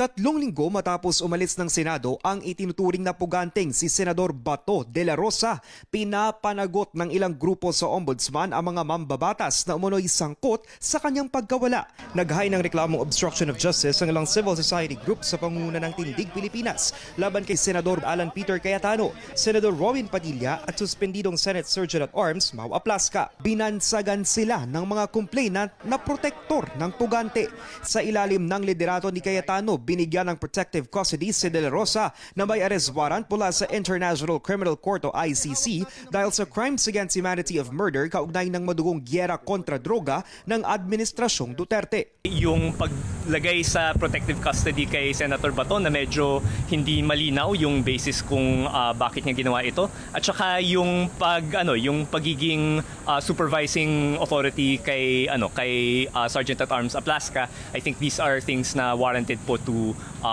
3 linggo matapos umalis ng Senado ang itinuturing na puganteng si Senador Bato de la Rosa, pinapanagot ng ilang grupo sa Ombudsman ang mga mambabatas na umunoy sangkot sa kanyang pagkawala. Naghain ng reklamong obstruction of justice ang ilang civil society group sa pangunguna ng Tindig Pilipinas laban kay Senador Alan Peter Cayetano, Senador Robin Padilla at suspendidong Senate Sergeant at Arms Mau Aplasca. Binansagan sila ng mga complainant na protektor ng pugante. Sa ilalim ng liderato ni Cayetano, binigyan ng protective custody si De La Rosa na may arrest warrant mula sa International Criminal Court o ICC dahil sa crimes against humanity of murder kaugnay ng madugong gyera kontra droga ng Administrasyong Duterte. Yung paglagay sa protective custody kay Senator Bato na medyo hindi malinaw yung basis kung bakit niya ginawa ito, at saka yung pagiging supervising authority kay Sergeant at Arms Aplasca, I think these are things na warranted po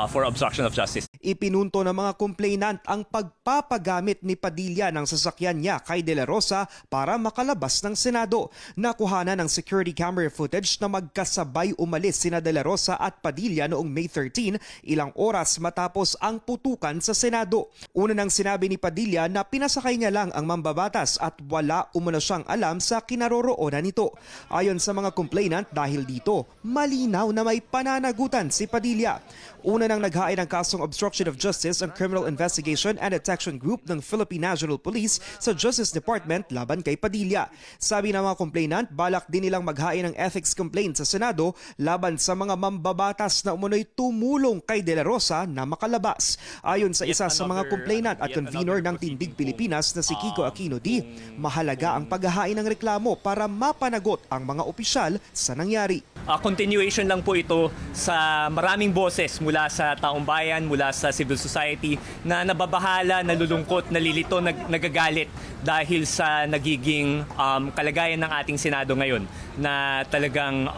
for obstruction of justice. Ipinunto ng mga complainant ang pagpapagamit ni Padilla ng sasakyan niya kay De La Rosa para makalabas ng Senado. Nakuhanan ng security camera footage na magkasabay umalis sina De La Rosa at Padilla noong May 13, ilang oras matapos ang putukan sa Senado. Una nang sinabi ni Padilla na pinasakay niya lang ang mambabatas at wala umano siyang alam sa kinaroroonan nito. Ayon sa mga complainant, dahil dito, malinaw na may pananagutan si Padilla. Una nang naghain ng kasong obstruction of justice ang Criminal Investigation and Detection Group ng Philippine National Police sa Justice Department laban kay Padilla. Sabi ng mga complainant, balak din nilang maghain ng ethics complaint sa Senado laban sa mga mambabatas na umunoy tumulong kay De La Rosa na makalabas. Ayon sa isa sa mga complainant at convener ng Tindig Pilipinas na si Kiko Aquino D, mahalaga ang paghahain ng reklamo para mapanagot ang mga opisyal sa nangyari. Continuation lang po ito sa maraming boses mula sa taong bayan, mula sa civil society na nababahala, nalulungkot, nalilito, nagagalit dahil sa nagiging kalagayan ng ating Senado ngayon na talagang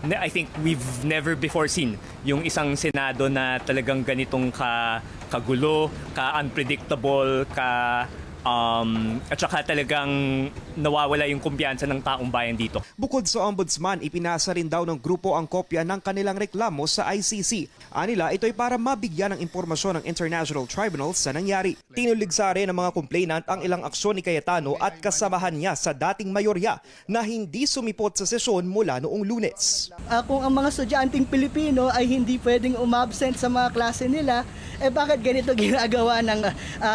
I think we've never before seen yung isang Senado na talagang ganitong kagulo, ka-unpredictable, at saka talagang nawawala yung kumpiyansa ng taong bayan dito. Bukod sa Ombudsman, ipinasa rin daw ng grupo ang kopya ng kanilang reklamo sa ICC. Anila, ito ay para mabigyan ng impormasyon ng International Tribunal sa nangyari. Tinuligsa rin ng mga complainant ang ilang aksyon ni Cayetano at kasamahan niya sa dating mayorya na hindi sumipot sa sesyon mula noong Lunes. Kung ang mga estudyanteng Pilipino ay hindi pwedeng umabsent sa mga klase nila, bakit ganito ginagawa ng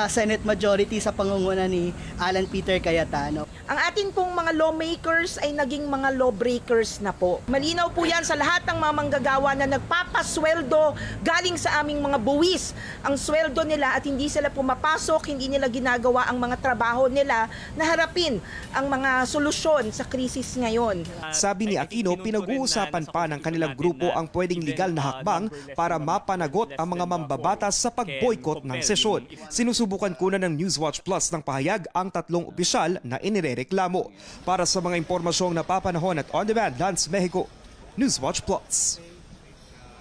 Senate Majority sa pangunguna ni Alan Peter Cayetano? Ang atin pong mga lawmakers ay naging mga lawbreakers na po. Malinaw po yan sa lahat ng mga manggagawa na nagpapasweldo galing sa aming mga buwis. Ang sweldo nila at hindi sila pumapasok, hindi nila ginagawa ang mga trabaho nila na harapin ang mga solusyon sa krisis ngayon. Sabi ni Aquino, pinag-uusapan pa ng kanilang grupo ang pwedeng legal na hakbang para mapanagot ang mga mambabatas sa pag-boycott ng sesyon. Sinusubukan kuna ng Newswatch Plus ng pahayag ang 3 opisyal na inirereklamo. Para sa mga impormasyong napapanahon at on-demand, Lance Mexico, Newswatch Plus.